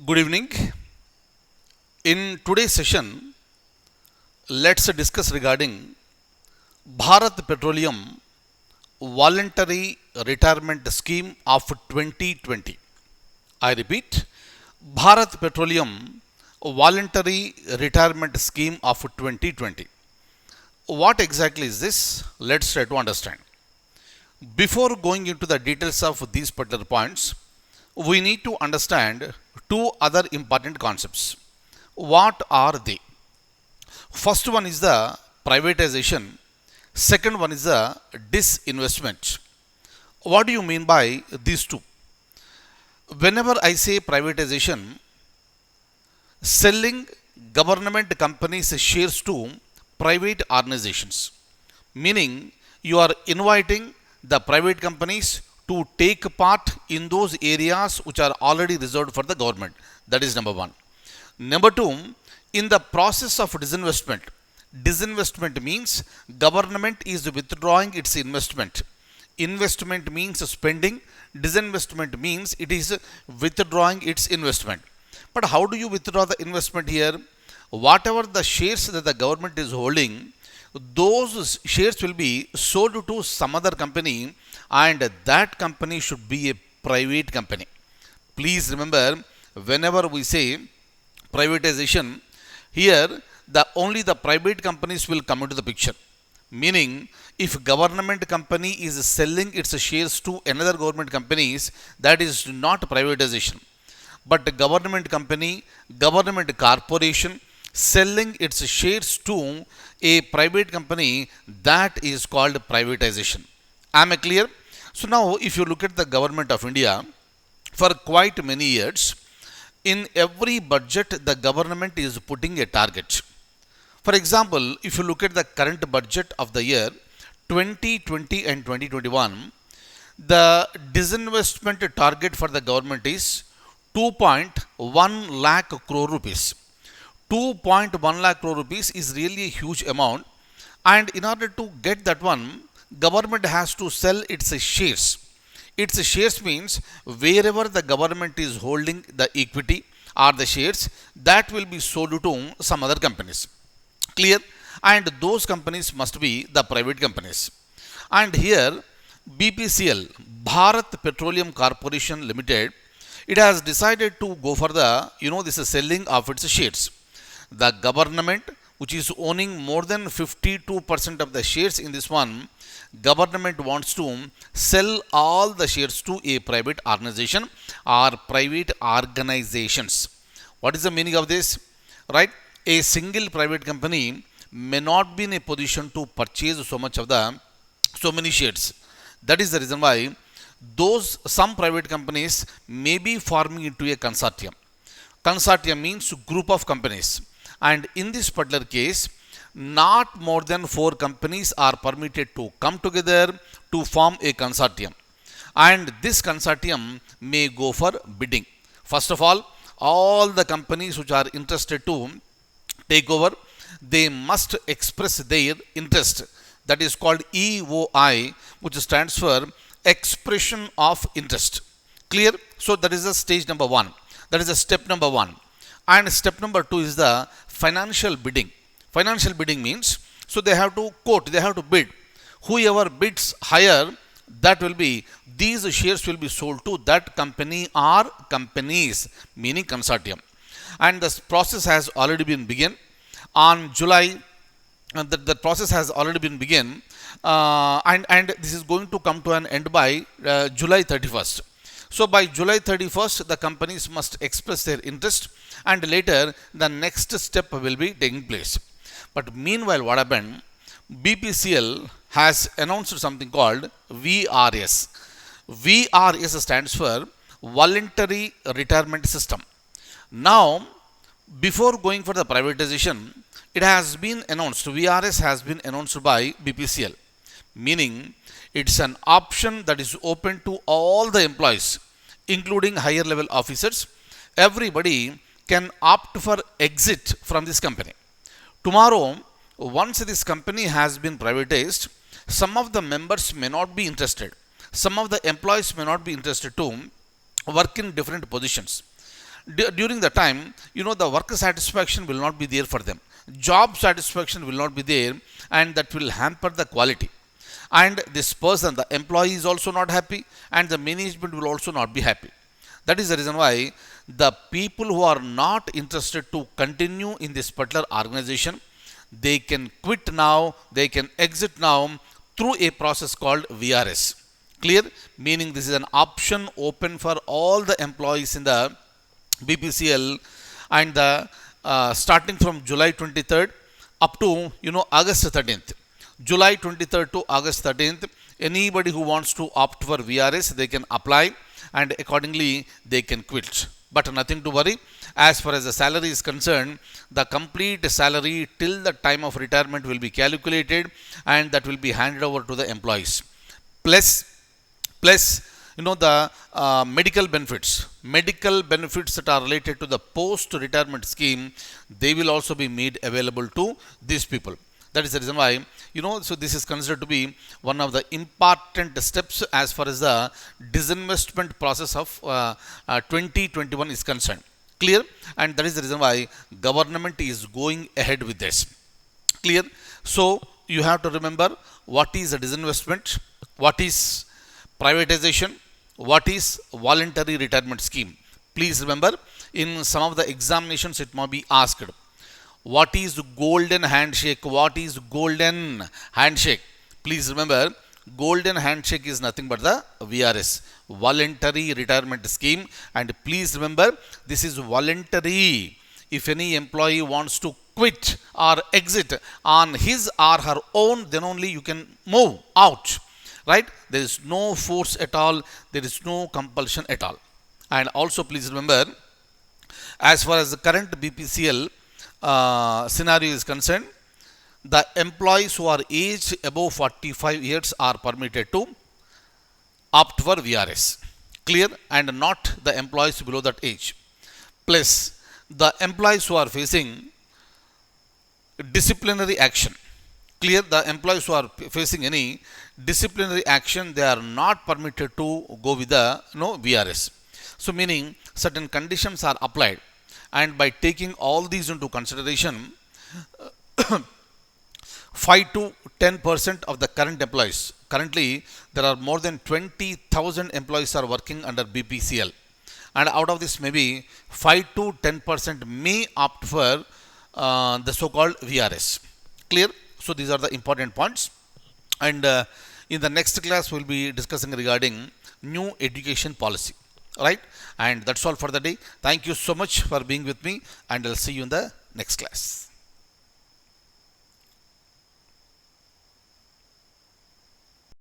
Good evening. In today's session, let's discuss regarding Bharat Petroleum Voluntary Retirement Scheme of 2020. I repeat, Bharat Petroleum Voluntary Retirement Scheme of 2020. What exactly is this? Let's try to understand. Before going into the details of these particular points, we need to understand two other important concepts. What are they? First one is the privatization, second one is the disinvestment. What do you mean by these two? Whenever I say privatization, selling government companies shares to private organizations, meaning you are inviting the private companies to take part in those areas which are already reserved for the government. That is number one. Number two, in the process of disinvestment, disinvestment means government is withdrawing its investment. Investment means spending, disinvestment means it is withdrawing its investment. But how do you withdraw the investment here? Whatever the shares that the government is holding, those shares will be sold to some other company, and that company should be a private company. Please remember, whenever we say privatization, here only the private companies will come into the picture. Meaning, if government company is selling its shares to another government companies, that is not privatization. But government company, government corporation selling its shares to a private company, that is called privatization. Am I clear? So now if you look at the government of India, for quite many years, in every budget the government is putting a target. For example, if you look at the current budget of the year 2020 and 2021, the disinvestment target for the government is 2.1 lakh crore rupees. 2.1 lakh crore rupees is really a huge amount, and in order to get that one, government has to sell its shares. Its shares means wherever the government is holding the equity or the shares, that will be sold to some other companies. Clear? And those companies must be the private companies. And here BPCL, Bharat Petroleum Corporation Limited, it has decided to go for the this is selling of its shares. The government, which is owning more than 52% of the shares in this one, government wants to sell all the shares to a private organization or private organizations. What is the meaning of this? Right? A single private company may not be in a position to purchase so many shares. That is the reason why some private companies may be forming into a consortium. Consortium means group of companies. And in this particular case, not more than 4 companies are permitted to come together to form a consortium. And this consortium may go for bidding. First of all the companies which are interested to take over, they must express their interest. That is called EOI, which stands for expression of interest. Clear? So that is the stage number 1. That is the step number 1. And step number 2 is the financial bidding. Financial bidding means, so they have to quote, they have to bid. Whoever bids higher, that will be, these shares will be sold to that company or companies, meaning consortium. And this process has already been begun on July. The process has already been begun, and this is going to come to an end by July 31st. So by July 31st, the companies must express their interest, and later the next step will be taking place. But meanwhile, what happened? BPCL has announced something called VRS. VRS stands for Voluntary Retirement System. Now, before going for the privatization, it has been announced, VRS has been announced by BPCL, meaning it's an option that is open to all the employees, including higher level officers. Everybody can opt for exit from this company. Tomorrow, once this company has been privatized, some of the members may not be interested. Some of the employees may not be interested to work in different positions. during the time, the work satisfaction will not be there for them. Job satisfaction will not be there, and that will hamper the quality. And this person, the employee, is also not happy, and the management will also not be happy. That is the reason why the people who are not interested to continue in this particular organization, they can quit now, they can exit now through a process called VRS. Clear? Meaning this is an option open for all the employees in the BPCL, and the starting from July 23rd up to August 13th. July 23rd to August 13th, anybody who wants to opt for VRS, they can apply, and accordingly they can quit. But nothing to worry. As far as the salary is concerned, the complete salary till the time of retirement will be calculated, and that will be handed over to the employees. Plus the medical benefits that are related to the post retirement scheme, they will also be made available to these people. That is the reason why, so this is considered to be one of the important steps as far as the disinvestment process of 2021 is concerned. Clear? And that is the reason why government is going ahead with this. Clear? So you have to remember what is a disinvestment, what is privatization, what is voluntary retirement scheme. Please remember, in some of the examinations it might be asked, what is golden handshake? What is golden handshake? Please remember, golden handshake is nothing but the VRS, voluntary retirement scheme. And please remember, this is voluntary. If any employee wants to quit or exit on his or her own, then only you can move out. Right? There is no force at all. There is no compulsion at all. And also please remember, as far as the current BPCL scenario is concerned, the employees who are aged above 45 years are permitted to opt for VRS. Clear? And not the employees below that age. Plus, the employees who are facing disciplinary action. Clear? The employees who are facing any disciplinary action, they are not permitted to go with the VRS. So meaning certain conditions are applied, and by taking all these into consideration, 5 to 10% of the current employees, currently there are more than 20,000 employees are working under BPCL, and out of this maybe 5 to 10% may opt for the so-called VRS. Clear? So these are the important points, and in the next class we will be discussing regarding new education policy. Right? And that's all for the day. Thank you so much for being with me, and I'll see you in the next class.